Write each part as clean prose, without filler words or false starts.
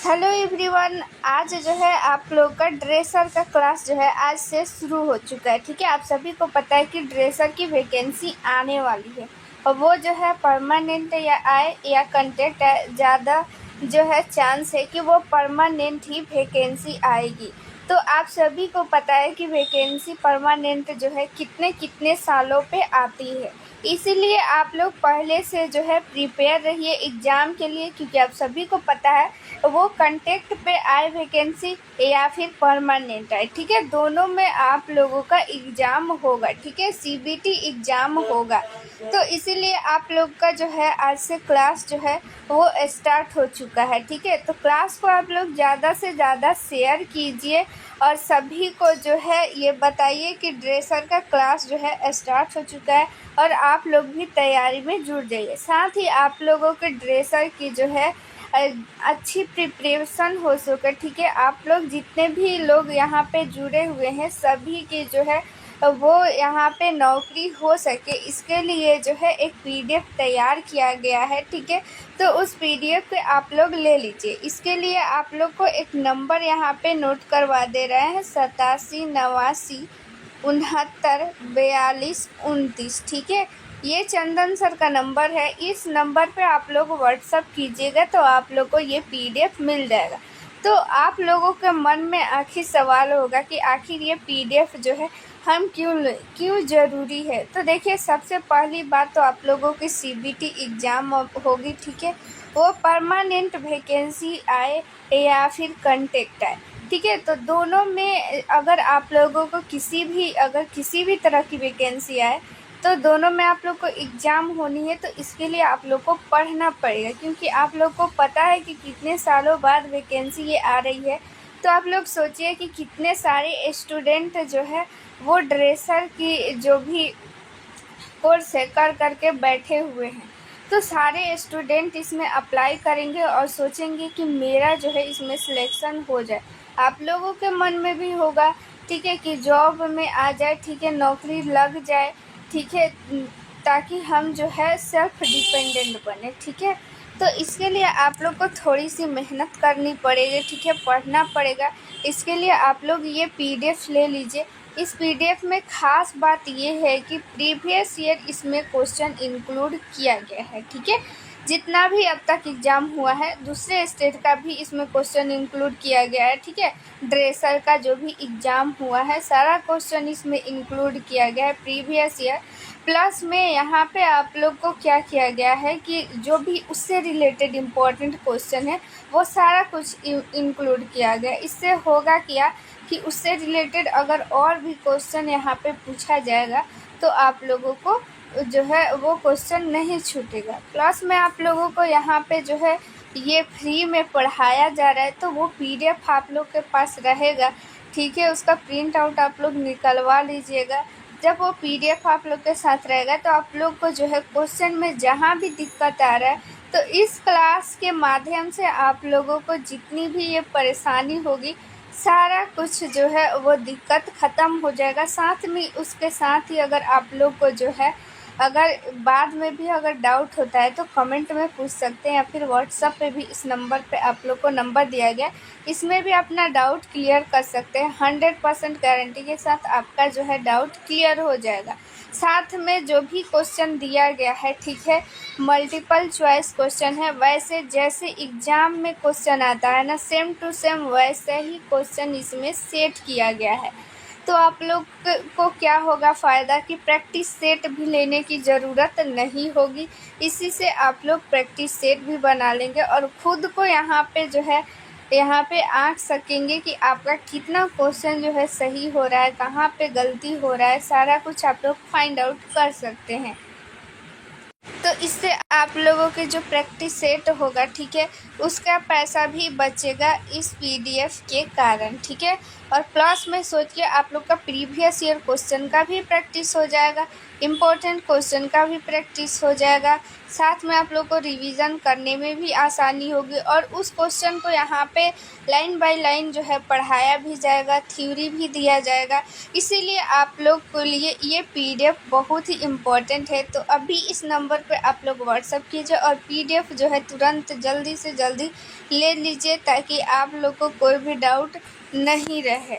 Hello everyone. आज जो है आप लोग का ड्रेसर का क्लास जो है आज से शुरू हो चुका है। ठीक है, आप सभी को पता है कि ड्रेसर की वैकेंसी आने वाली है और वो जो है परमानेंट या आए या कंटेक्ट है, ज़्यादा जो है चांस है कि वो परमानेंट ही वैकेंसी आएगी। तो आप सभी को पता है कि वैकेंसी परमानेंट जो है कितने कितने सालों पे आती है, इसीलिए आप लोग पहले से जो है प्रिपेयर रहिए एग्ज़ाम के लिए, क्योंकि आप सभी को पता है वो कंटेक्ट पे आए वैकेंसी या फिर परमानेंट आए। ठीक है, दोनों में आप लोगों का एग्ज़ाम होगा। ठीक है, सीबीटी एग्ज़ाम होगा। तो इसीलिए आप लोग का जो है आज से क्लास जो है वो स्टार्ट हो चुका है। ठीक है, तो क्लास को आप लोग ज़्यादा से ज़्यादा शेयर कीजिए और सभी को जो है ये बताइए कि ड्रेसर का क्लास जो है स्टार्ट हो चुका है और आप लोग भी तैयारी में जुट जाइए। साथ ही आप लोगों के ड्रेसर की जो है अच्छी प्रिपरेशन हो सके। ठीक है, आप लोग जितने भी लोग यहाँ पे जुड़े हुए हैं सभी की जो है वो यहाँ पे नौकरी हो सके, इसके लिए जो है एक पीडीएफ तैयार किया गया है। ठीक है, तो उस पीडीएफ पे आप लोग ले लीजिए। इसके लिए आप लोग को एक नंबर यहाँ पे नोट करवा दे रहे हैं, 87 89 69 42 29। ठीक है, ये चंदन सर का नंबर है। इस नंबर पे आप लोग व्हाट्सअप कीजिएगा तो आप लोग को ये पीडीएफ मिल जाएगा। तो आप लोगों के मन में आखिर सवाल होगा कि आखिर ये पीडीएफ जो है हम क्यों ज़रूरी है। तो देखिए, सबसे पहली बात तो आप लोगों की सीबीटी एग्ज़ाम होगी। ठीक है, वो परमानेंट वैकेंसी आए या फिर कंटेक्ट आए। ठीक है, तो दोनों में अगर आप लोगों को किसी भी तरह की वैकेंसी आए तो दोनों में आप लोग को एग्ज़ाम होनी है। तो इसके लिए आप लोग को पढ़ना पड़ेगा, क्योंकि आप लोग को पता है कि कितने सालों बाद वैकेंसी ये आ रही है। तो आप लोग सोचिए कि कितने सारे स्टूडेंट जो है वो ड्रेसर की जो भी कोर्स है कर के बैठे हुए हैं। तो सारे स्टूडेंट इसमें अप्लाई करेंगे और सोचेंगे कि मेरा जो है इसमें सिलेक्शन हो जाए। आप लोगों के मन में भी होगा, ठीक है, कि जॉब में आ जाए, ठीक है, नौकरी लग जाए, ठीक है, ताकि हम जो है सेल्फ डिपेंडेंट बने। ठीक है, तो इसके लिए आप लोग को थोड़ी सी मेहनत करनी पड़ेगी। ठीक है, पढ़ना पड़ेगा। इसके लिए आप लोग ये पीडीएफ ले लीजिए। इस पीडीएफ में ख़ास बात ये है कि प्रीवियस ईयर इसमें क्वेश्चन इंक्लूड किया गया है। ठीक है, जितना भी अब तक एग्ज़ाम हुआ है दूसरे स्टेट का भी इसमें क्वेश्चन इंक्लूड किया गया है। ठीक है, ड्रेसर का जो भी एग्ज़ाम हुआ है सारा क्वेश्चन इसमें इंक्लूड किया गया है प्रीवियस ईयर। प्लस में यहाँ पे आप लोग को क्या किया गया है कि जो भी उससे रिलेटेड इम्पोर्टेंट क्वेश्चन है वो सारा कुछ इंक्लूड किया गया। इससे होगा क्या कि उससे रिलेटेड अगर और भी क्वेश्चन यहाँ पे पूछा जाएगा तो आप लोगों को जो है वो क्वेश्चन नहीं छूटेगा। प्लस में आप लोगों को यहाँ पे जो है ये फ्री में पढ़ाया जा रहा है, तो वो पीडीएफ आप लोग के पास रहेगा। ठीक है, उसका प्रिंट आउट आप लोग निकलवा लीजिएगा। जब वो पीडीएफ आप लोग के साथ रहेगा तो आप लोग को जो है क्वेश्चन में जहाँ भी दिक्कत आ रहा है तो इस क्लास के माध्यम से आप लोगों को जितनी भी ये परेशानी होगी सारा कुछ जो है वो दिक्कत ख़त्म हो जाएगा। साथ में उसके साथ ही अगर आप लोग को जो है अगर बाद में भी अगर डाउट होता है तो कमेंट में पूछ सकते हैं, या फिर व्हाट्सएप पे भी इस नंबर पे आप लोग को नंबर दिया गया, इसमें भी अपना डाउट क्लियर कर सकते हैं। 100% गारंटी के साथ आपका जो है डाउट क्लियर हो जाएगा। साथ में जो भी क्वेश्चन दिया गया है, ठीक है, मल्टीपल चॉइस क्वेश्चन है। वैसे जैसे एग्ज़ाम में क्वेश्चन आता है ना, सेम टू सेम वैसे ही क्वेश्चन इसमें सेट किया गया है। तो आप लोग को क्या होगा फ़ायदा कि प्रैक्टिस सेट भी लेने की ज़रूरत नहीं होगी। इसी से आप लोग प्रैक्टिस सेट भी बना लेंगे और ख़ुद को यहाँ पे आँक सकेंगे कि आपका कितना क्वेश्चन जो है सही हो रहा है, कहाँ पे गलती हो रहा है, सारा कुछ आप लोग फाइंड आउट कर सकते हैं। तो इससे आप लोगों के जो प्रैक्टिस सेट होगा, ठीक है, उसका पैसा भी बचेगा इस पीडीएफ के कारण। ठीक है, और प्लस में सोचिए आप लोग का प्रीवियस ईयर क्वेश्चन का भी प्रैक्टिस हो जाएगा, इम्पोर्टेंट क्वेश्चन का भी प्रैक्टिस हो जाएगा। साथ में आप लोग को रिवीजन करने में भी आसानी होगी और उस क्वेश्चन को यहाँ पे लाइन बाय लाइन जो है पढ़ाया भी जाएगा, थ्योरी भी दिया जाएगा। इसीलिए आप लोग के लिए ये पीडीएफ बहुत ही इम्पोर्टेंट है। तो अभी इस नंबर पे आप लोग व्हाट्सअप कीजिए और पीडीएफ जो है तुरंत जल्दी से जल्दी ले लीजिए, ताकि आप लोग को कोई भी डाउट नहीं रहे।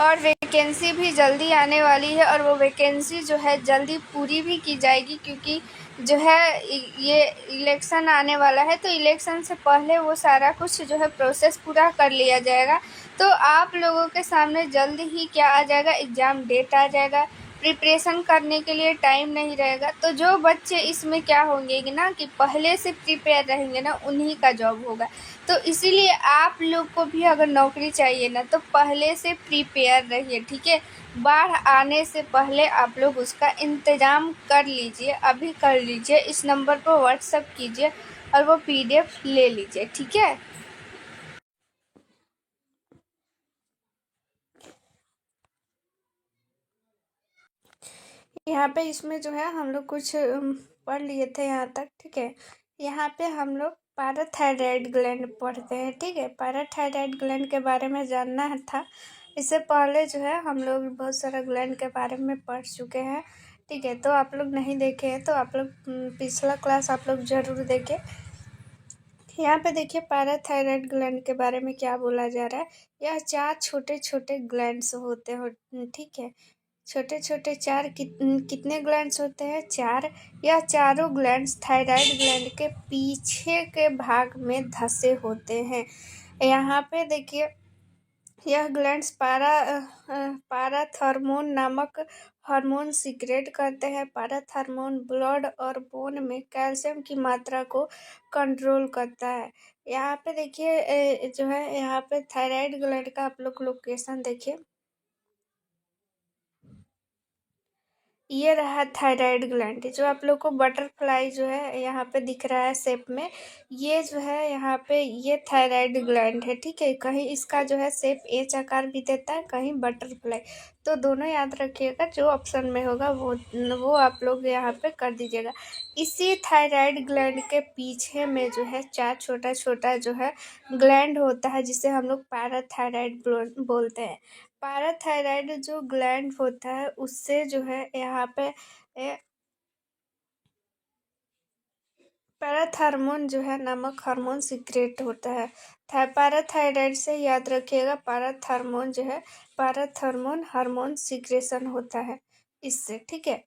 और वैकेंसी भी जल्दी आने वाली है और वो वैकेंसी जो है जल्दी पूरी भी की जाएगी, क्योंकि जो है ये इलेक्शन आने वाला है, तो इलेक्शन से पहले वो सारा कुछ जो है प्रोसेस पूरा कर लिया जाएगा। तो आप लोगों के सामने जल्द ही क्या आ जाएगा, एग्ज़ाम डेट आ जाएगा। प्रिपरेशन करने के लिए टाइम नहीं रहेगा। तो जो बच्चे इसमें क्या होंगे कि ना कि पहले से प्रिपेयर रहेंगे ना, उन्हीं का जॉब होगा। तो इसीलिए आप लोग को भी अगर नौकरी चाहिए ना, तो पहले से प्रिपेयर रहिए, ठीक है। बाढ़ आने से पहले आप लोग उसका इंतज़ाम कर लीजिए, अभी कर लीजिए। इस नंबर पर व्हाट्सएप कीजिए और वो पीडीएफ ले लीजिए, ठीक है। यहाँ पे इसमें जो है हम लोग कुछ पढ़ लिए थे यहाँ तक, ठीक है। यहाँ पे हम लोग पैराथायराइड ग्लैंड पढ़ते हैं, ठीक है। पैराथायराइड ग्लैंड के बारे में जानना था। इससे पहले जो है हम लोग बहुत सारा ग्लैंड के बारे में पढ़ चुके हैं, ठीक है। तो आप लोग नहीं देखे हैं तो आप लोग पिछला क्लास आप लोग ज़रूर देखें। यहाँ पे देखिए पैराथायराइड ग्लैंड के बारे में क्या बोला जा रहा है। यह 4 छोटे छोटे ग्लैंड्स होते हो, ठीक है। छोटे छोटे 4 कितने ग्लैंड्स होते हैं? 4। यह चारों ग्लैंड्स थायराइड ग्लैंड के पीछे के भाग में धसे होते हैं। यहाँ पे देखिए यह ग्लैंड्स पाराथार्मोन नामक हार्मोन सीक्रेट करते हैं। पाराथार्मोन ब्लड और बोन में कैल्शियम की मात्रा को कंट्रोल करता है। यहाँ पे देखिए जो है यहाँ पे थायराइड ग्लैंड का आप लोग लोकेशन देखिए। ये रहा थायराइड ग्लैंड, जो आप लोग को बटरफ्लाई जो है यहाँ पे दिख रहा है शेप में, ये जो है यहाँ पे ये थायराइड ग्लैंड है, ठीक है। कहीं इसका जो है शेप एच आकार भी देता है, कहीं बटरफ्लाई। तो दोनों याद रखिएगा, जो ऑप्शन में होगा वो आप लोग यहाँ पे कर दीजिएगा। इसी थायराइड ग्लैंड के पीछे में जो है 4 छोटा छोटा जो है ग्लैंड होता है, जिसे हम लोग पैराथायराइड बोलते हैं। पैराथायराइड जो ग्लैंड होता है उससे जो है यहाँ पे पैराथार्मोन जो है नामक हार्मोन सीक्रेट होता है। पैराथायराइड से याद रखिएगा, पैराथार्मोन जो है पैराथार्मोन हार्मोन सीक्रेशन होता है इससे, ठीक है।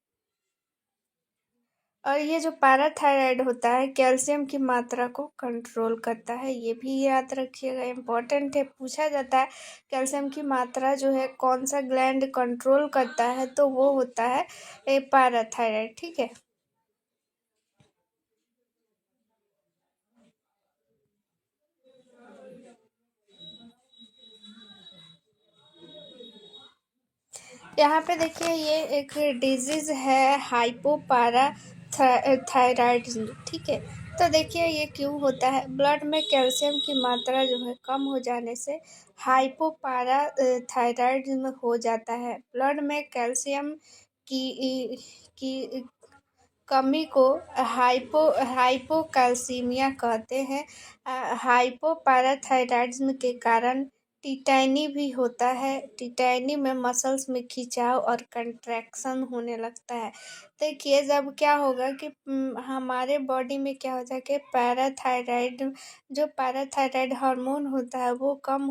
और ये जो पैराथायराइड होता है कैल्शियम की मात्रा को कंट्रोल करता है, ये भी याद रखिएगा, इम्पोर्टेंट है, पूछा जाता है। कैल्शियम की मात्रा जो है कौन सा ग्लैंड कंट्रोल करता है, तो वो होता है पैराथायराइड, ठीक है। यहाँ पे देखिए ये एक डिजीज है हाइपोपैराथायराइडिज्म, ठीक है। तो देखिए ये क्यों होता है? ब्लड में कैल्शियम की मात्रा जो है कम हो जाने से हाइपोपैराथायराइडिज्म हो जाता है। ब्लड में कैल्शियम की कमी को हाइपोकैल्सीमिया कहते हैं। हाइपोपैराथायराइडिज्म के कारण टिटैनी भी होता है। टिटैनी में मसल्स में खिंचाव और कंट्रैक्शन होने लगता है। देखिए जब क्या होगा कि हमारे बॉडी में क्या होता है कि जो पैराथायराइड हार्मोन होता है वो कम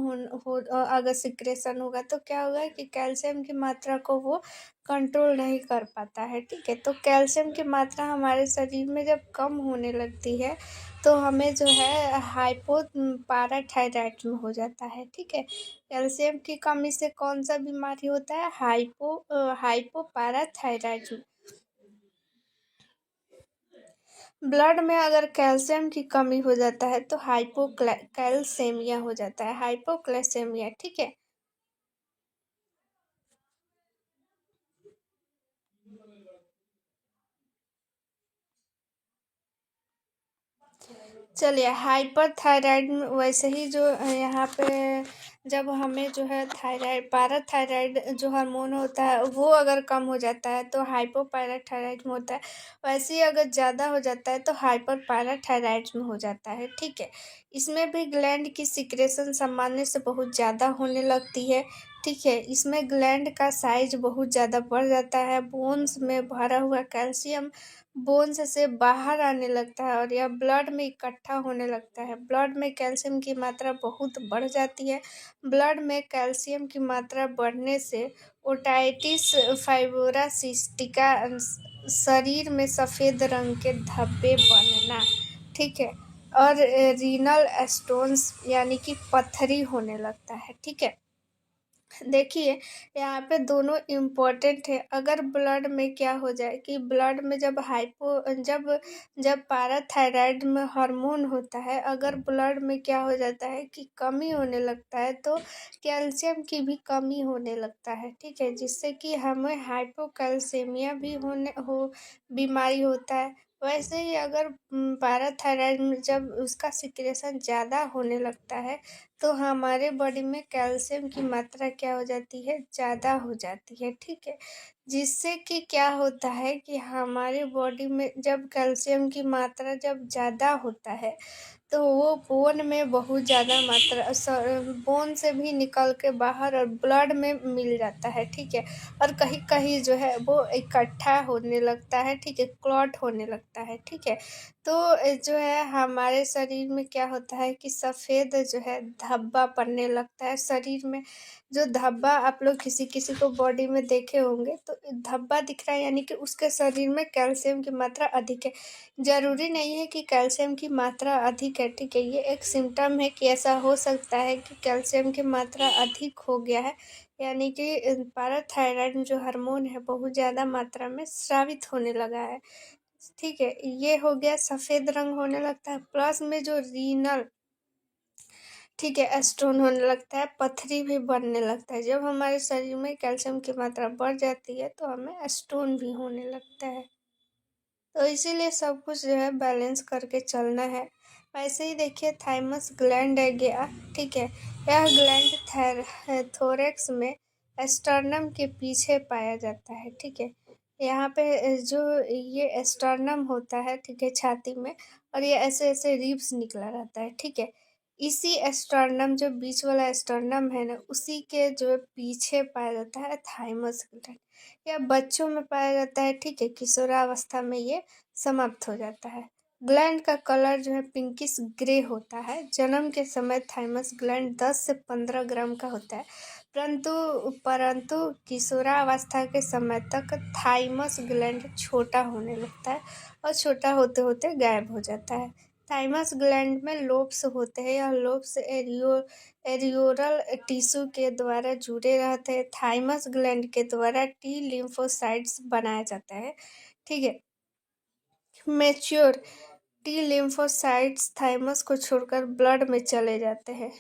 अगर सिक्रेशन होगा तो क्या होगा कि कैल्शियम की मात्रा को वो कंट्रोल नहीं कर पाता है, ठीक है। तो कैल्शियम की मात्रा हमारे शरीर में जब कम होने लगती है तो हमें जो है पैराथायराइड हो जाता है, ठीक है। कैल्शियम की कमी से कौन सा बीमारी होता है? हाइपोपैराथायराइड। ब्लड में अगर कैल्शियम की कमी हो जाता है तो हाइपोकैल्सेमिया हो जाता है, हाइपोक्लैसेमिया, ठीक है। चलिए, हाइपरथायराइड में वैसे ही जो यहाँ पे जब हमें जो है थायराइड पैराथायराइड जो हार्मोन होता है वो अगर कम हो जाता है तो हाइपोपैराथायराइड में होता है। वैसे ही अगर ज़्यादा हो जाता है तो हाइपरपैराथायराइड में हो जाता है, ठीक है। इसमें भी ग्लैंड की सिक्रेशन सामान्य से बहुत ज़्यादा होने लगती है, ठीक है। इसमें ग्लैंड का साइज बहुत ज़्यादा बढ़ जाता है, बोन्स में भरा हुआ कैल्शियम बोन्स से बाहर आने लगता है और यह ब्लड में इकट्ठा होने लगता है। ब्लड में कैल्शियम की मात्रा बहुत बढ़ जाती है। ब्लड में कैल्शियम की मात्रा बढ़ने से ओटाइटिस फाइब्रोरा सिस्टिका शरीर में सफ़ेद रंग के धब्बे बनना, ठीक है। और रीनल स्टोन्स यानी कि पथरी होने लगता है, ठीक है। देखिए, यहाँ पे दोनों इम्पोर्टेंट है। अगर ब्लड में क्या हो जाए कि ब्लड में जब जब पैराथायराइड में हार्मोन होता है, अगर ब्लड में क्या हो जाता है कि कमी होने लगता है तो कैल्शियम की भी कमी होने लगता है, ठीक है। जिससे कि हमें हाइपोकैल्सेमिया भी बीमारी होता है। वैसे ही अगर पैराथायराइड में जब उसका सिक्रेशन ज़्यादा होने लगता है तो हमारे बॉडी में कैल्शियम की मात्रा क्या हो जाती है, ज़्यादा हो जाती है, ठीक है। जिससे कि क्या होता है कि हमारे बॉडी में जब कैल्शियम की मात्रा जब ज़्यादा होता है तो वो बोन में बहुत ज़्यादा बोन से भी निकल के बाहर और ब्लड में मिल जाता है, ठीक है। और कहीं कहीं जो है वो इकट्ठा होने लगता है, ठीक है, क्लॉट होने लगता है, ठीक है। तो जो है हमारे शरीर में क्या होता है कि सफ़ेद जो है धब्बा पड़ने लगता है शरीर में। जो धब्बा आप लोग किसी किसी को बॉडी में देखे होंगे तो धब्बा दिख रहा है यानी कि उसके शरीर में कैल्शियम की मात्रा अधिक है। ज़रूरी नहीं है कि कैल्शियम की मात्रा अधिक है, ठीक है। ये एक सिम्टम है कि ऐसा हो सकता है कि कैल्शियम की मात्रा अधिक हो गया है, यानी कि पैराथायराइड जो हार्मोन है बहुत ज़्यादा मात्रा में स्रावित होने लगा है, ठीक है। ये हो गया सफ़ेद रंग होने लगता है, प्लस में जो रीनल, ठीक है, स्टोन होने लगता है, पथरी भी बनने लगता है। जब हमारे शरीर में कैल्शियम की मात्रा बढ़ जाती है तो हमें स्टोन भी होने लगता है। तो इसीलिए सब कुछ जो है बैलेंस करके चलना है। वैसे ही देखिए थाइमस ग्लैंड है गया, ठीक है। यह ग्लैंड थोरैक्स में स्टर्नम के पीछे पाया जाता है, ठीक है। यहाँ पे जो ये स्टर्नम होता है, ठीक है, छाती में, और ये ऐसे ऐसे रिब्स निकला रहता है, ठीक है। इसी स्टर्नम जो बीच वाला स्टर्नम है ना, उसी के जो पीछे पाया जाता है थाइमस ग्लैंड। यह बच्चों में पाया जाता है, ठीक है। किशोरावस्था में ये समाप्त हो जाता है। ग्लैंड का कलर जो है पिंकिश ग्रे होता है। जन्म के समय थाइमस ग्लैंड 10 से 15 ग्राम का होता है, परंतु परंतु किशोरावस्था के समय तक थाइमस ग्लैंड छोटा होने लगता है और छोटा होते होते गायब हो जाता है। थाइमस ग्लैंड में लोब्स होते हैं। यह लोब्स एरियोरल टिश्यू के द्वारा जुड़े रहते हैं। थाइमस ग्लैंड के द्वारा टी लिम्फोसाइट्स बनाया जाता है, ठीक है। मैच्योर टी लिम्फोसाइट्स थाइमस को छोड़कर ब्लड में चले जाते हैं।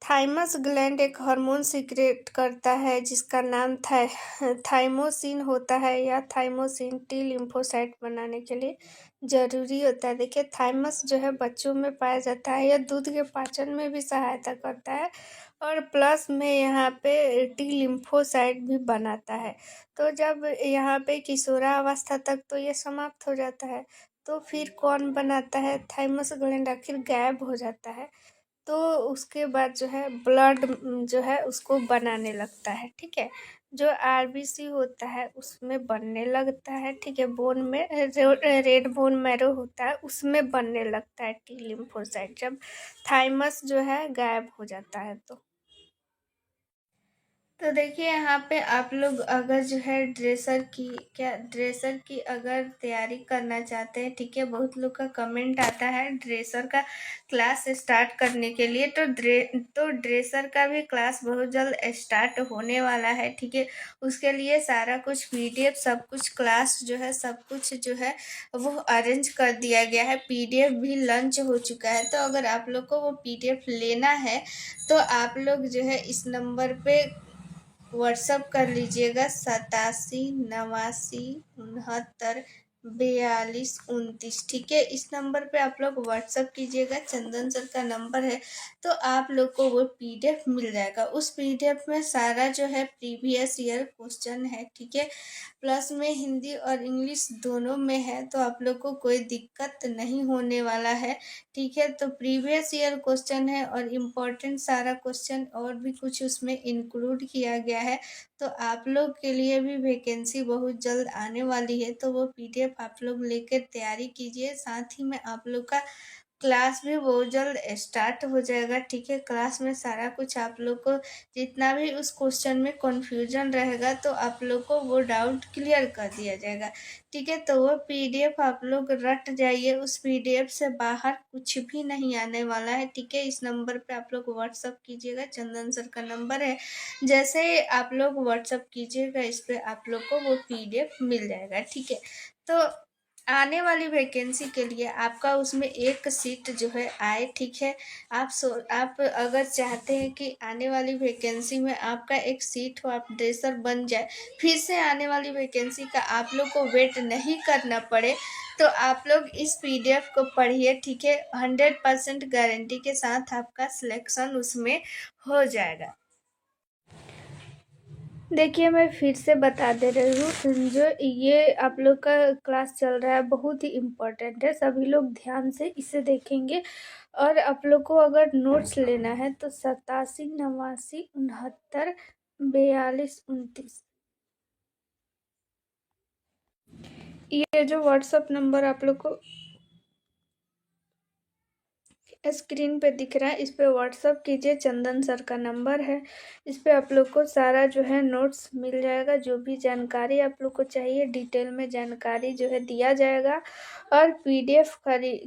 थाइमस ग्लैंड एक हार्मोन सीक्रेट करता है जिसका नाम थाइमोसिन होता है। यह थाइमोसिन टी लिम्फोसाइट बनाने के लिए ज़रूरी होता है। देखिए थाइमस जो है बच्चों में पाया जाता है। यह दूध के पाचन में भी सहायता करता है और प्लस में यहाँ पे टी लिम्फोसाइट भी बनाता है। तो जब यहाँ पे किशोरावस्था तक तो ये समाप्त हो जाता है, तो फिर कौन बनाता है, थाइमस ग्लैंड आखिर गायब हो जाता है। तो उसके बाद जो है ब्लड जो है उसको बनाने लगता है, ठीक है। जो आरबीसी होता है उसमें बनने लगता है, ठीक है। बोन में रेड बोन मैरो होता है उसमें बनने लगता है टी लिम्फोसाइट जब थाइमस जो है गायब हो जाता है तो देखिए यहाँ पे आप लोग अगर जो है ड्रेसर की अगर तैयारी करना चाहते हैं, ठीक है। बहुत लोग का कमेंट आता है ड्रेसर का क्लास स्टार्ट करने के लिए, तो ड्रेसर का भी क्लास बहुत जल्द स्टार्ट होने वाला है, ठीक है। उसके लिए सारा कुछ पीडीएफ सब कुछ क्लास जो है सब कुछ जो है वो अरेंज कर दिया गया है। पीडीएफ भी लॉन्च हो चुका है। तो अगर आप लोग को वो पीडीएफ लेना है तो आप लोग जो है इस नंबर पे व्हाट्सअप कर लीजिएगा 87 89 69 4229, ठीक है। इस नंबर पे आप लोग व्हाट्सअप कीजिएगा, चंदन सर का नंबर है। तो आप लोग को वो पीडीएफ मिल जाएगा। उस पीडीएफ में सारा जो है प्रीवियस ईयर क्वेश्चन है, ठीक है। प्लस में हिंदी और इंग्लिश दोनों में है, तो आप लोग को कोई दिक्कत नहीं होने वाला है, ठीक है। तो प्रीवियस ईयर क्वेश्चन है और इम्पोर्टेंट सारा क्वेश्चन और भी कुछ उसमें इंक्लूड किया गया है। तो आप लोग के लिए भी वैकेंसी बहुत जल्द आने वाली है, तो वो पीडीएफ आप लोग लेकर तैयारी कीजिए। साथ ही में आप लोग का क्लास भी बहुत जल्द स्टार्ट हो जाएगा, ठीक है। क्लास में सारा कुछ आप लोग को जितना भी उस क्वेश्चन में कन्फ्यूजन रहेगा, तो आप लोग को वो डाउट क्लियर कर दिया जाएगा, ठीक है। तो वो पीडीएफ आप लोग रट जाइए, उस पीडीएफ से बाहर कुछ भी नहीं आने वाला है, ठीक है। इस नंबर पे आप लोग व्हाट्सअप कीजिएगा, चंदन सर का नंबर है। जैसे ही आप लोग व्हाट्सअप कीजिएगा, इस पे आप लोग को वो पीडीएफ मिल जाएगा, ठीक है। तो आने वाली वैकेंसी के लिए आपका उसमें एक सीट जो है आए, ठीक है। आप अगर चाहते हैं कि आने वाली वैकेंसी में आपका एक सीट हो, आप ड्रेसर बन जाए, फिर से आने वाली वैकेंसी का आप लोग को वेट नहीं करना पड़े, तो आप लोग इस पीडीएफ को पढ़िए, ठीक है। 100% गारंटी के साथ आपका सिलेक्शन उसमें हो जाएगा। देखिए, मैं फिर से बता दे रही हूँ, जो ये आप लोग का क्लास चल रहा है बहुत ही इम्पोर्टेंट है, सभी लोग ध्यान से इसे देखेंगे। और आप लोग को अगर नोट्स लेना है तो 87 89 69 42 29 ये जो व्हाट्सअप नंबर आप लोग को स्क्रीन पे दिख रहा है, इस पे व्हाट्सअप कीजिए, चंदन सर का नंबर है। इस पे आप लोग को सारा जो है नोट्स मिल जाएगा, जो भी जानकारी आप लोग को चाहिए डिटेल में जानकारी जो है दिया जाएगा। और पीडीएफ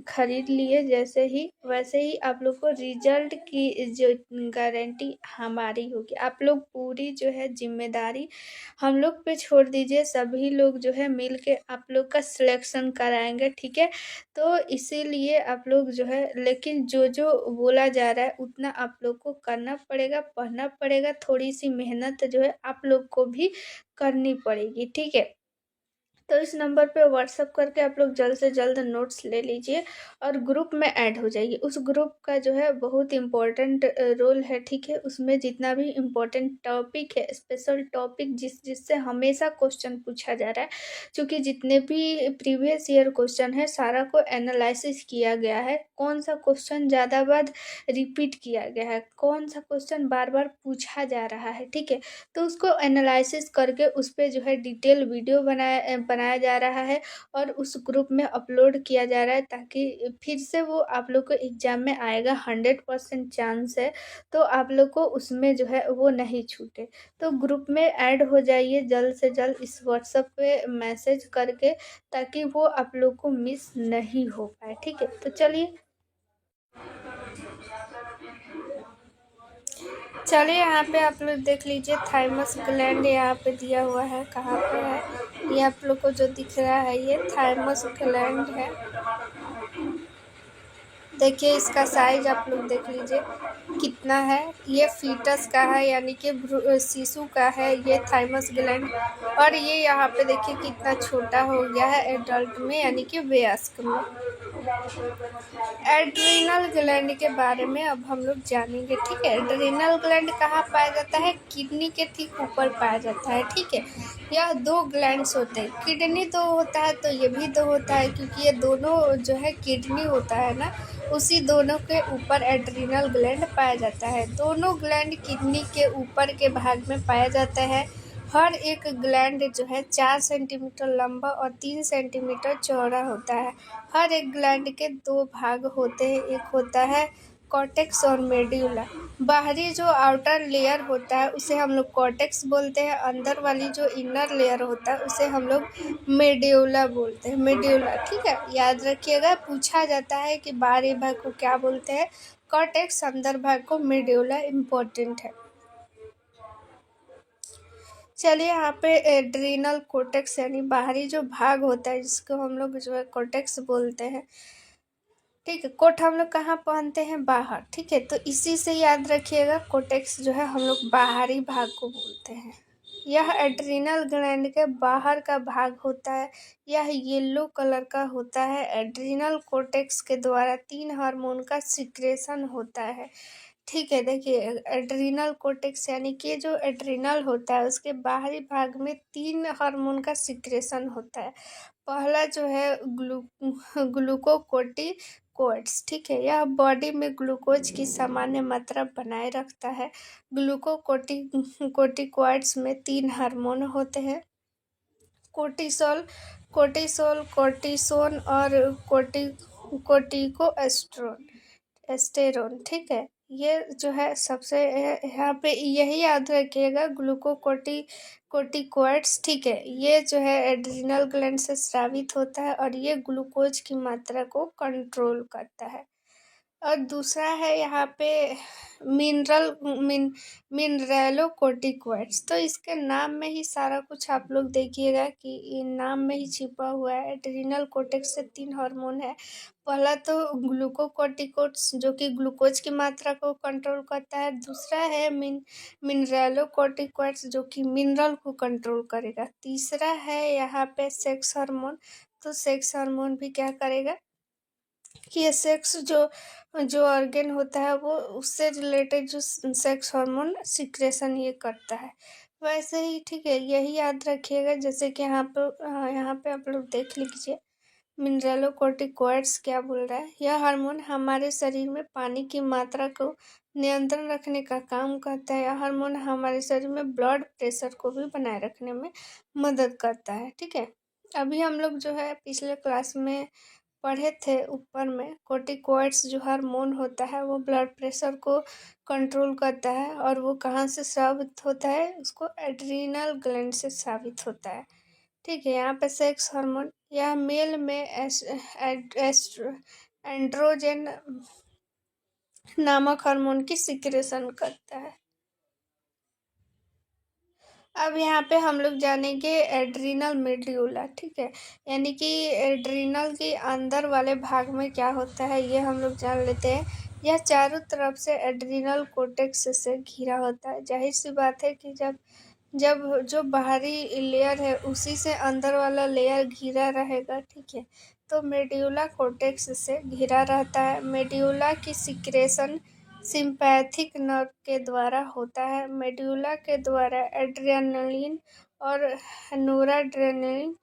खरीद लिए जैसे ही, वैसे ही आप लोग को रिजल्ट की जो गारंटी हमारी होगी। आप लोग पूरी जो है जिम्मेदारी हम लोग पे छोड़ दीजिए, सभी लोग जो है मिल के आप लोग का सिलेक्शन कराएंगे, ठीक है। तो इसीलिए आप लोग जो है, लेकिन जो जो बोला जा रहा है उतना आप लोग को करना पड़ेगा, पढ़ना पड़ेगा, थोड़ी सी मेहनत जो है आप लोग को भी करनी पड़ेगी, ठीक है। तो इस नंबर पे व्हाट्सअप करके आप लोग जल्द से जल्द नोट्स ले लीजिए और ग्रुप में ऐड हो जाइए। उस ग्रुप का जो है बहुत इम्पोर्टेंट रोल है, ठीक है। उसमें जितना भी इम्पोर्टेंट टॉपिक है, स्पेशल टॉपिक जिससे हमेशा क्वेश्चन पूछा जा रहा है, क्योंकि जितने भी प्रीवियस ईयर क्वेश्चन है सारा को एनालिसिस किया गया है, कौन सा क्वेश्चन ज़्यादा बार रिपीट किया गया है, कौन सा क्वेश्चन बार बार पूछा जा रहा है, ठीक है। तो उसको एनालिसिस करके उस पर जो है डिटेल वीडियो बनाया जा रहा है और उस ग्रुप में अपलोड किया जा रहा है, ताकि फिर से वो आप लोग को एग्जाम में आएगा, 100% चांस है। तो आप लोग को उसमें जो है वो नहीं छूटे। तो ग्रुप में ऐड हो जाइए जल्द से जल्द इस व्हाट्सएप पे मैसेज करके, ताकि वो आप लोग को मिस नहीं हो पाए, ठीक है। तो चलिए यहाँ पे आप लोग देख लीजिए, थाइमस ग्लैंड यहाँ पे दिया हुआ है, कहाँ पे है ये आप लोग को जो दिख रहा है, ये थाइमस ग्लैंड है। देखिए इसका साइज आप लोग देख लीजिए कितना है। ये फीटस का है, यानी कि शिशु का है ये थाइमस ग्लैंड। और ये यहाँ पे देखिए कितना छोटा हो गया है एडल्ट में, यानी कि वयस्क में। एड्रिनल ग्लैंड के बारे में अब हम लोग जानेंगे, ठीक है। एड्रिनल ग्लैंड कहाँ पाया जाता है? किडनी के ठीक ऊपर पाया जाता है, ठीक है। यह 2 ग्लैंड्स होते हैं, किडनी 2 होता है तो ये भी 2 होता है, क्योंकि ये दोनों जो है किडनी होता है ना, उसी दोनों के ऊपर एड्रिनल ग्लैंड पाया जाता है। दोनों ग्लैंड किडनी के ऊपर के भाग में पाया जाता है। हर एक ग्लैंड जो है 4 सेंटीमीटर लंबा और 3 सेंटीमीटर चौड़ा होता है। हर एक ग्लैंड के 2 भाग होते हैं, एक होता है कॉर्टेक्स और मेड्यूला। बाहरी जो आउटर लेयर होता है उसे हम लोग कॉर्टेक्स बोलते हैं, अंदर वाली जो इनर लेयर होता है उसे हम लोग मेड्यूला बोलते हैं, मेड्यूला, ठीक है। याद रखिएगा, पूछा जाता है कि बाहरी भाग को क्या बोलते हैं, कॉर्टेक्स, अंदर भाग को मेड्यूला, इम्पोर्टेंट है। चलिए यहाँ पे एड्रिनल कोर्टेक्स यानी बाहरी जो भाग होता है जिसको हम लोग जो है कोर्टेक्स बोलते हैं, ठीक है। कोट हम लोग कहाँ पहनते हैं? बाहर, ठीक है। तो इसी से याद रखिएगा, कोर्टेक्स जो है हम लोग बाहरी भाग को बोलते हैं। यह एड्रिनल ग्लैंड के बाहर का भाग होता है। यह येलो कलर का होता है। एड्रिनल कोर्टेक्स के द्वारा 3 हार्मोन का सिक्रेशन होता है। ठीक है, देखिए एड्रिनल कोर्टेक्स यानी कि जो एड्रिनल होता है उसके बाहरी भाग में 3 हार्मोन का सिक्रेशन होता है। पहला जो है ग्लूकोकोर्टिकोइड्स। ठीक है, यह बॉडी में ग्लूकोज की सामान्य मात्रा बनाए रखता है। ग्लूकोकोर्टिकोइड्स में 3 हार्मोन होते हैं, कोर्टिसोल कोर्टिसोल कोर्टिसोन और कोर्टिकोस्टेरोन एस्टेरोन। ठीक है, ये जो है सबसे यहाँ पे यही याद रखिएगा, ग्लूकोकोर्टिकोइड्स। ठीक है, ये जो है एड्रिनल ग्लैंड से स्रावित होता है और ये ग्लूकोज की मात्रा को कंट्रोल करता है। और दूसरा है यहाँ पे मिनरलोकोर्टिकोइड्स। तो इसके नाम में ही सारा कुछ आप लोग देखिएगा कि ये नाम में ही छिपा हुआ है। एड्रिनल कोर्टेक्स से 3 हार्मोन है। पहला तो ग्लूकोकोर्टिकोइड्स जो कि ग्लूकोज की मात्रा को कंट्रोल करता है। दूसरा है मिनरलोकोर्टिकोइड्स जो कि मिनरल को कंट्रोल करेगा। तीसरा है यहाँ पे सेक्स हार्मोन। तो सेक्स हार्मोन भी क्या करेगा कि ये सेक्स जो ऑर्गन होता है वो उससे रिलेटेड जो सेक्स हार्मोन सिक्रेशन ये करता है। वैसे ही ठीक है, यही याद रखिएगा। जैसे कि यहाँ पे आप लोग देख लीजिए, मिनरलोकोर्टिकोइड्स क्या बोल रहा है। यह हार्मोन हमारे शरीर में पानी की मात्रा को नियंत्रण रखने का काम करता है। यह हार्मोन हमारे शरीर में ब्लड प्रेशर को भी बनाए रखने में मदद करता है। ठीक है, अभी हम लोग जो है पिछले क्लास में पढ़े थे ऊपर में, कोर्टिकोइड्स जो हार्मोन होता है वो ब्लड प्रेशर को कंट्रोल करता है और वो कहाँ से स्रावित होता है, उसको एड्रिनल ग्लैंड से स्रावित होता है। ठीक है, यहाँ पे सेक्स हार्मोन यह मेल में एंड्रोजन नामक हार्मोन की सिक्रेशन करता है। अब यहाँ पे हम लोग जानेंगे एड्रिनल मेड्यूला। ठीक है, यानी कि एड्रिनल के अंदर वाले भाग में क्या होता है ये हम लोग जान लेते हैं। यह चारों तरफ से एड्रिनल कोर्टेक्स से घिरा होता है। जाहिर सी बात है कि जब जब जो बाहरी लेयर है उसी से अंदर वाला लेयर घिरा रहेगा। ठीक है, तो मेड्यूला कोर्टेक्स से घिरा रहता है। मेड्यूला की सिक्रेशन सिंपैथिक नर्व के द्वारा होता है। मेड्यूला के द्वारा एड्रेनलिन और नोराड्रेनलिन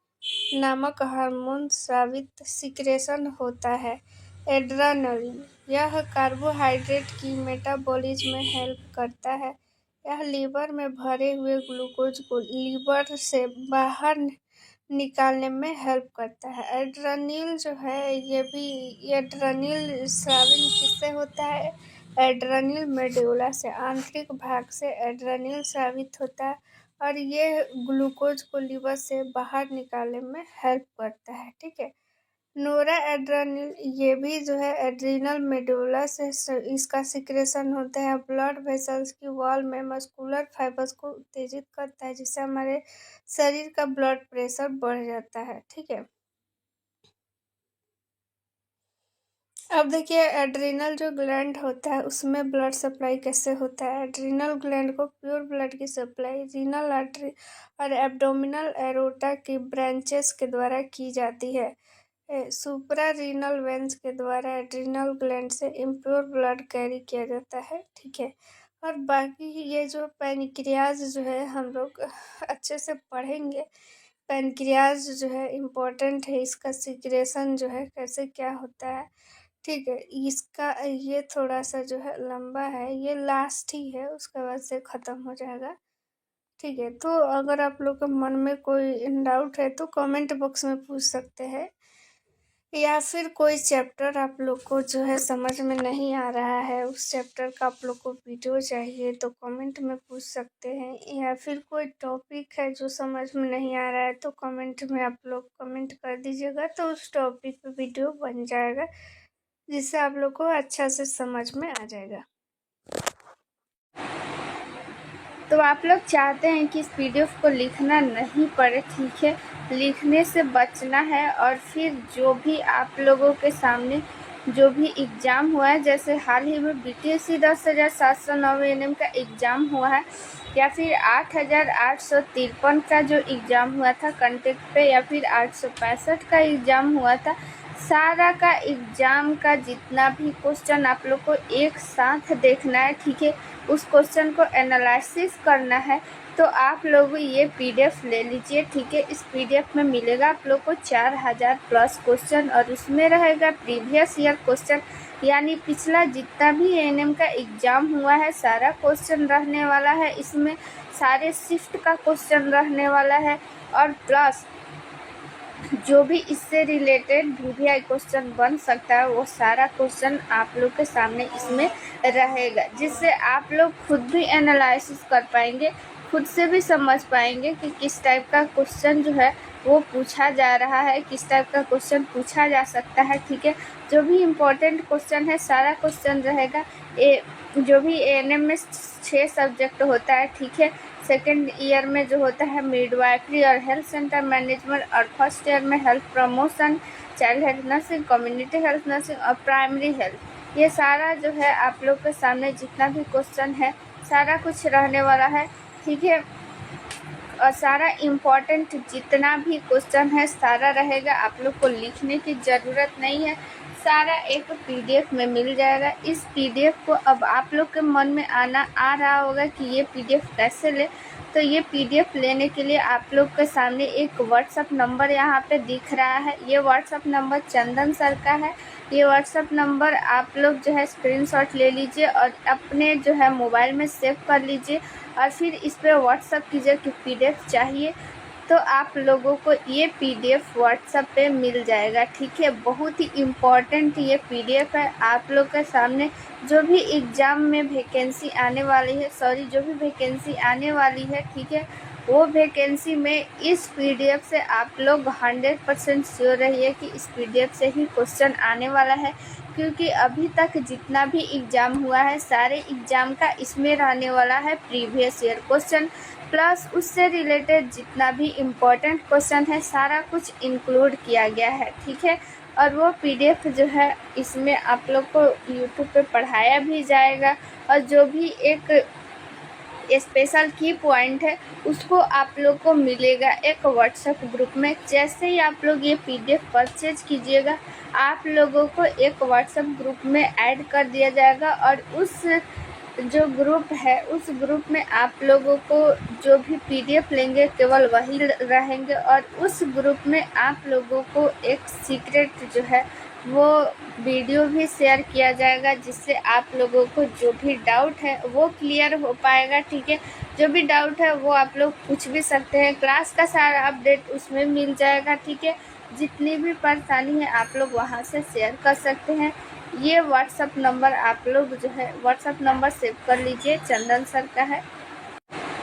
नामक हार्मोन स्रावित सिक्रेशन होता है। एड्रेनलिन यह कार्बोहाइड्रेट की मेटाबॉलिज्म में हेल्प करता है। यह लीवर में भरे हुए ग्लूकोज को लीवर से बाहर निकालने में हेल्प करता है। एड्रेनलिन जो है ये एड्रेनलिन स्रावित किससे होता है, एड्रेनल मेडुला से। आंतरिक भाग से एड्रेनल स्रावित होता है और ये ग्लूकोज को लीवर से बाहर निकालने में हेल्प करता है। ठीक है, नोरा एड्रेनल ये भी जो है एड्रिनल मेडुला से इसका सिक्रेशन होता है। ब्लड वेसल्स की वॉल में मस्कुलर फाइबर्स को उत्तेजित करता है जिससे हमारे शरीर का ब्लड प्रेशर बढ़ जाता है। ठीक है, अब देखिए एड्रिनल जो ग्लैंड होता है उसमें ब्लड सप्लाई कैसे होता है। एड्रिनल ग्लैंड को प्योर ब्लड की सप्लाई रीनल आर्टरी और एब्डोमिनल एरोटा की ब्रांचेस के द्वारा की जाती है। सुप्रा रीनल वेंस के द्वारा एड्रिनल ग्लैंड से इम्प्योर ब्लड कैरी किया जाता है। ठीक है, और बाकी ये जो पैनक्रियाज जो है हम लोग अच्छे से पढ़ेंगे। पैनक्रियाज जो है इम्पोर्टेंट है, इसका सिक्रेशन जो है कैसे क्या होता है। ठीक है, इसका ये थोड़ा सा जो है लंबा है, ये लास्ट ही है, उसके बाद से ख़त्म हो जाएगा। ठीक है, तो अगर आप लोग के मन में कोई डाउट है तो कमेंट बॉक्स में पूछ सकते हैं, या फिर कोई चैप्टर आप लोग को जो है समझ में नहीं आ रहा है, उस चैप्टर का आप लोग को वीडियो चाहिए तो कमेंट में पूछ सकते हैं। या फिर कोई टॉपिक है जो समझ में नहीं आ रहा है तो कमेंट में आप लोग कमेंट कर दीजिएगा, तो उस टॉपिक पे वीडियो बन जाएगा जिससे आप लोग को अच्छा से समझ में आ जाएगा। तो आप लोग चाहते हैं कि इस पीडीएफ को लिखना नहीं पड़े। ठीक है, लिखने से बचना है और फिर जो भी आप लोगों के सामने जो भी एग्ज़ाम हुआ है, जैसे हाल ही में BTSC 10,709 ANM का एग्ज़ाम हुआ है, या फिर 8,853 का जो एग्ज़ाम हुआ था कंटेक्ट पे, या फिर 865 का एग्ज़ाम हुआ था, सारा का एग्ज़ाम का जितना भी क्वेश्चन आप लोग को एक साथ देखना है, ठीक है। उस क्वेश्चन को एनालिसिस करना है, तो आप लोग ये PDF ले लीजिए, ठीक है। इस PDF में मिलेगा आप लोग को 4,000 प्लस क्वेश्चन, और उसमें रहेगा प्रीवियस ईयर क्वेश्चन, यानी पिछला जितना भी ANM का एग्ज़ाम हुआ है सारा क्वेश्चन रहने वाला है इसमें, सारे शिफ्ट का क्वेश्चन रहने वाला है, और प्लस जो भी इससे रिलेटेड VVI क्वेश्चन बन सकता है वो सारा क्वेश्चन आप लोग के सामने इसमें रहेगा, जिससे आप लोग खुद भी एनालिसिस कर पाएंगे, खुद से भी समझ पाएंगे कि किस टाइप का क्वेश्चन जो है वो पूछा जा रहा है, किस टाइप का क्वेश्चन पूछा जा सकता है, ठीक है। जो भी इम्पोर्टेंट क्वेश्चन है सारा क्वेश्चन रहेगा। जो भी ANM में 6 सब्जेक्ट होता है, ठीक है। सेकेंड ईयर में जो होता है मिडवाइफरी और हेल्थ सेंटर मैनेजमेंट, और फर्स्ट ईयर में health promotion, child health nursing, community health nursing और प्राइमरी हेल्थ, ये सारा जो है आप लोग के सामने जितना भी क्वेश्चन है सारा कुछ रहने वाला है, ठीक है। और सारा इम्पोर्टेंट जितना भी क्वेश्चन है सारा रहेगा, आप लोग को लिखने की ज़रूरत नहीं है, सारा एक PDF में मिल जाएगा। इस PDF को अब आप लोग के मन में आ रहा होगा कि ये PDF कैसे ले, तो ये PDF लेने के लिए आप लोग के सामने एक WhatsApp नंबर यहाँ पे दिख रहा है। ये WhatsApp नंबर चंदन सर का है। ये WhatsApp नंबर आप लोग जो है स्क्रीनशॉट ले लीजिए और अपने जो है मोबाइल में सेव कर लीजिए, और फिर इस पर WhatsApp कीजिए कि PDF चाहिए, तो आप लोगों को ये PDF WhatsApp पे मिल जाएगा, ठीक है। बहुत ही इम्पॉर्टेंट ये PDF है। आप लोग के सामने जो भी एग्ज़ाम में वैकेंसी आने वाली है, जो भी वैकेंसी आने वाली है, ठीक है, वो वैकेंसी में इस PDF से आप लोग 100% श्योर रहिए कि इस PDF से ही क्वेश्चन आने वाला है, क्योंकि अभी तक जितना भी एग्ज़ाम हुआ है सारे एग्ज़ाम का इसमें रहने वाला है प्रीवियस ईयर क्वेश्चन, प्लस उससे रिलेटेड जितना भी इम्पोर्टेंट क्वेश्चन है सारा कुछ इंक्लूड किया गया है, ठीक है। और वो PDF जो है इसमें आप लोग को यूट्यूब पे पढ़ाया भी जाएगा, और जो भी एक स्पेशल की पॉइंट है उसको आप लोग को मिलेगा एक WhatsApp ग्रुप में। जैसे ही आप लोग ये PDF परचेज कीजिएगा, आप लोगों को एक WhatsApp ग्रुप में ऐड कर दिया जाएगा, और उस जो ग्रुप है उस ग्रुप में आप लोगों को जो भी PDF लेंगे केवल वही रहेंगे, और उस ग्रुप में आप लोगों को एक सीक्रेट जो है वो वीडियो भी शेयर किया जाएगा, जिससे आप लोगों को जो भी डाउट है वो क्लियर हो पाएगा, ठीक है। जो भी डाउट है वो आप लोग पूछ भी सकते हैं, क्लास का सारा अपडेट उसमें मिल जाएगा, ठीक है। जितनी भी परेशानी है आप लोग वहाँ से शेयर कर सकते हैं। ये WhatsApp नंबर आप लोग जो है WhatsApp नंबर सेव कर लीजिए, चंदन सर का है,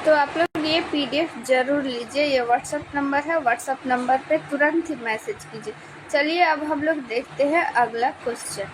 तो आप लोग ये PDF ज़रूर लीजिए। ये WhatsApp नंबर है, WhatsApp नंबर पे तुरंत ही मैसेज कीजिए। चलिए अब हम लोग देखते हैं अगला क्वेश्चन।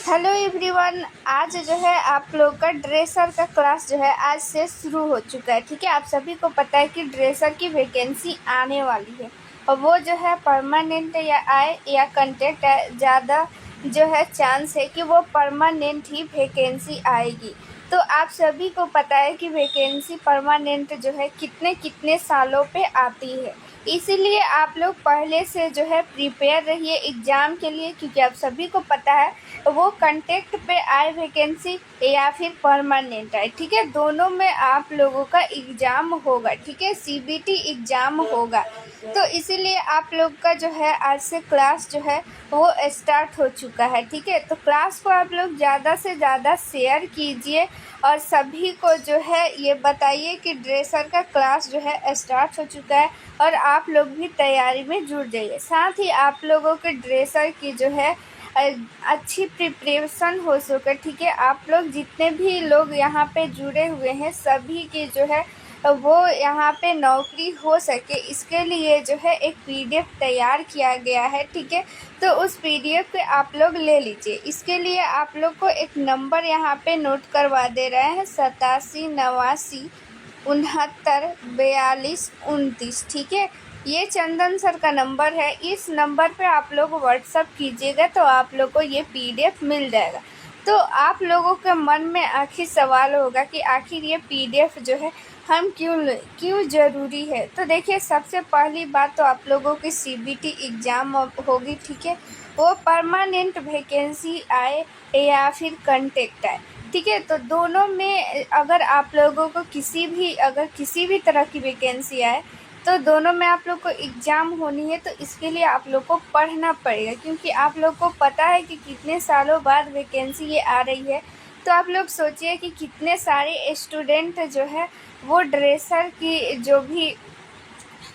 हेलो एवरीवन, आज जो है आप लोग का ड्रेसर का क्लास जो है आज से शुरू हो चुका है, ठीक है। आप सभी को पता है कि ड्रेसर की वैकेंसी आने वाली है, और वो जो है परमानेंट या आए या कंट्रैक्ट है, ज़्यादा जो है चांस है कि वो परमानेंट ही वैकेंसी आएगी। तो आप सभी को पता है कि वैकेंसी परमानेंट जो है कितने कितने सालों पे आती है, इसीलिए आप लोग पहले से जो है प्रिपेयर रहिए एग्ज़ाम के लिए, क्योंकि आप सभी को पता है वो कंटेक्ट पे आए वैकेंसी या फिर परमानेंट आए, ठीक है। दोनों में आप लोगों का एग्ज़ाम होगा, ठीक है, CBT एग्ज़ाम होगा। तो इसीलिए आप लोग का जो है आज से क्लास जो है वो स्टार्ट हो चुका है, ठीक है। तो क्लास को आप लोग ज़्यादा से ज़्यादा शेयर कीजिए, और सभी को जो है ये बताइए कि ड्रेसर का क्लास जो है स्टार्ट हो चुका है, और आप लोग भी तैयारी में जुट जाइए। साथ ही आप लोगों के ड्रेसर की जो है अच्छी प्रिपरेशन हो सके, ठीक है। आप लोग जितने भी लोग यहाँ पे जुड़े हुए हैं सभी की जो है वो यहाँ पे नौकरी हो सके, इसके लिए जो है एक PDF तैयार किया गया है, ठीक है। तो उस PDF पे आप लोग ले लीजिए। इसके लिए आप लोग को एक नंबर यहाँ पे नोट करवा दे रहे हैं, 87 89 69 42 29, ठीक है। ये चंदन सर का नंबर है, इस नंबर पे आप लोग व्हाट्सअप कीजिएगा तो आप लोग को ये पीडीएफ मिल जाएगा। तो आप लोगों के मन में आखिर सवाल होगा कि आखिर ये पीडीएफ जो है हम क्यों ज़रूरी है। तो देखिए, सबसे पहली बात तो आप लोगों की सीबीटी एग्ज़ाम होगी, ठीक है। वो परमानेंट वैकेंसी आए या फिर कंटेक्ट आए, ठीक है। तो दोनों में अगर आप लोगों को किसी भी तरह की वैकेंसी आए तो दोनों में आप लोग को एग्ज़ाम होनी है। तो इसके लिए आप लोग को पढ़ना पड़ेगा, क्योंकि आप लोग को पता है कि कितने सालों बाद वैकेंसी ये आ रही है। तो आप लोग सोचिए कि कितने सारे स्टूडेंट जो है वो ड्रेसर की जो भी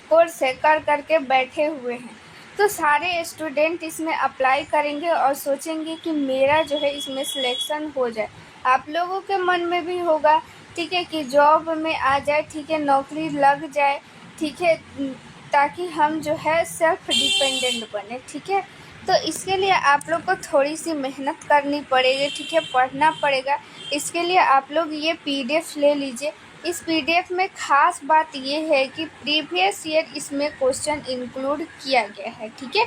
कोर्स है कर के बैठे हुए हैं। तो सारे स्टूडेंट इसमें अप्लाई करेंगे और सोचेंगे कि मेरा जो है इसमें सिलेक्शन हो जाए। आप लोगों के मन में भी होगा, ठीक है, कि जॉब में आ जाए, ठीक है, नौकरी लग जाए, ठीक है, ताकि हम जो है सेल्फ डिपेंडेंट बने, ठीक है। तो इसके लिए आप लोग को थोड़ी सी मेहनत करनी पड़ेगी, ठीक है, पढ़ना पड़ेगा। इसके लिए आप लोग ये पीडीएफ ले लीजिए। इस पीडीएफ में ख़ास बात ये है कि प्रीवियस ईयर इसमें क्वेश्चन इंक्लूड किया गया है, ठीक है।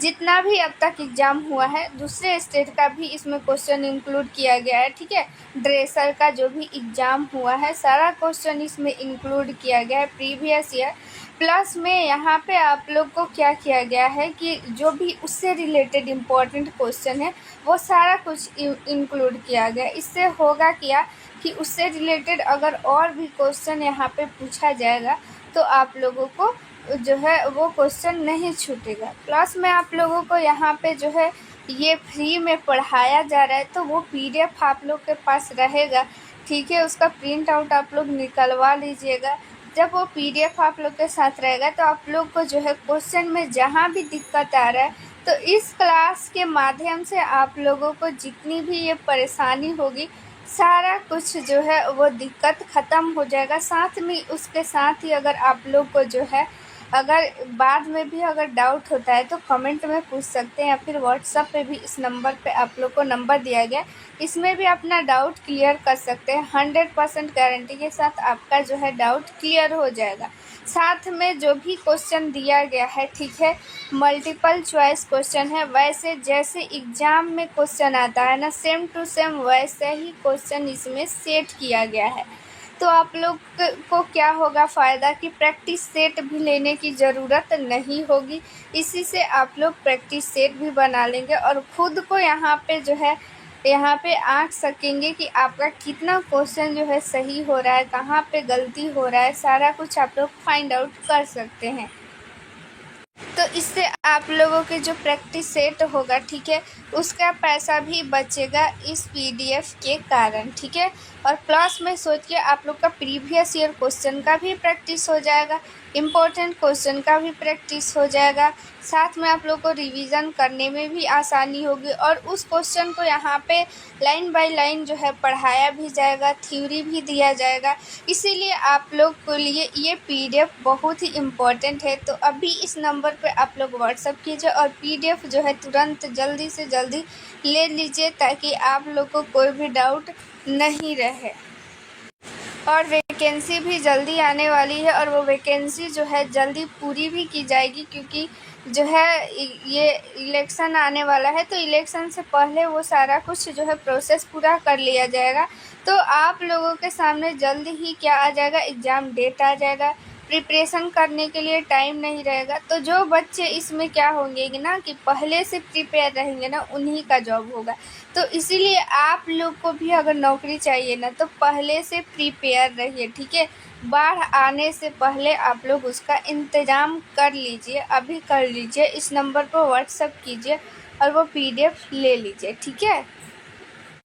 जितना भी अब तक एग्ज़ाम हुआ है दूसरे स्टेट का भी इसमें क्वेश्चन इंक्लूड किया गया है, ठीक है। ड्रेसर का जो भी एग्ज़ाम हुआ है सारा क्वेश्चन इसमें इंक्लूड किया गया है प्रीवियस ईयर। प्लस में यहाँ पे आप लोग को क्या किया गया है कि जो भी उससे रिलेटेड इम्पोर्टेंट क्वेश्चन है वो सारा कुछ इंक्लूड किया गया। इससे होगा क्या कि उससे रिलेटेड अगर और भी क्वेश्चन यहाँ पे पूछा जाएगा तो आप लोगों को जो है वो क्वेश्चन नहीं छूटेगा। प्लस में आप लोगों को यहाँ पे जो है ये फ्री में पढ़ाया जा रहा है, तो वो पीडीएफ आप लोग के पास रहेगा, ठीक है। उसका प्रिंट आउट आप लोग निकलवा लीजिएगा। जब वो पीडीएफ आप लोग के साथ रहेगा तो आप लोग को जो है क्वेश्चन में जहाँ भी दिक्कत आ रहा है तो इस क्लास के माध्यम से आप लोगों को जितनी भी ये परेशानी होगी सारा कुछ जो है वो दिक्कत ख़त्म हो जाएगा। साथ में उसके साथ ही अगर आप लोग को जो है अगर बाद में भी अगर डाउट होता है तो कमेंट में पूछ सकते हैं, या फिर व्हाट्सएप पे भी इस नंबर पे आप लोग को नंबर दिया गया, इसमें भी अपना डाउट क्लियर कर सकते हैं। 100% गारंटी के साथ आपका जो है डाउट क्लियर हो जाएगा। साथ में जो भी क्वेश्चन दिया गया है, ठीक है, मल्टीपल चॉइस क्वेश्चन है। वैसे जैसे एग्ज़ाम में क्वेश्चन आता है ना, सेम टू सेम वैसे ही क्वेश्चन इसमें सेट किया गया है। तो आप लोग को क्या होगा फ़ायदा कि प्रैक्टिस सेट भी लेने की ज़रूरत नहीं होगी। इसी से आप लोग प्रैक्टिस सेट भी बना लेंगे और ख़ुद को यहाँ पे आँक सकेंगे कि आपका कितना क्वेश्चन जो है सही हो रहा है, कहाँ पे गलती हो रहा है, सारा कुछ आप लोग फाइंड आउट कर सकते हैं। तो इससे आप लोगों के जो प्रैक्टिस सेट होगा, ठीक है, उसका पैसा भी बचेगा इस पीडीएफ के कारण, ठीक है। और प्लस में सोचिए आप लोग का प्रीवियस ईयर क्वेश्चन का भी प्रैक्टिस हो जाएगा, इम्पोर्टेंट क्वेश्चन का भी प्रैक्टिस हो जाएगा। साथ में आप लोग को रिवीजन करने में भी आसानी होगी और उस क्वेश्चन को यहाँ पे लाइन बाय लाइन जो है पढ़ाया भी जाएगा, थ्योरी भी दिया जाएगा। इसीलिए आप लोग के लिए ये पीडीएफ बहुत ही इम्पोर्टेंट है। तो अभी इस नंबर पे आप लोग व्हाट्सअप कीजिए और पीडीएफ जो है तुरंत जल्दी से जल्दी ले लीजिए, ताकि आप लोग को कोई भी डाउट नहीं रहे। और वैकेंसी भी जल्दी आने वाली है और वो वैकेंसी जो है जल्दी पूरी भी की जाएगी, क्योंकि जो है ये इलेक्शन आने वाला है। तो इलेक्शन से पहले वो सारा कुछ जो है प्रोसेस पूरा कर लिया जाएगा। तो आप लोगों के सामने जल्द ही क्या आ जाएगा, एग्ज़ाम डेट आ जाएगा। प्रिपरेशन करने के लिए टाइम नहीं रहेगा। तो जो बच्चे इसमें क्या होंगे कि ना कि पहले से प्रिपेयर रहेंगे ना, उन्हीं का जॉब होगा। तो इसीलिए आप लोग को भी अगर नौकरी चाहिए ना तो पहले से प्रिपेयर रहिए, ठीक है। बाढ़ आने से पहले आप लोग उसका इंतज़ाम कर लीजिए, अभी कर लीजिए। इस नंबर पर व्हाट्सएप कीजिए और वो पीडीएफ ले लीजिए, ठीक है।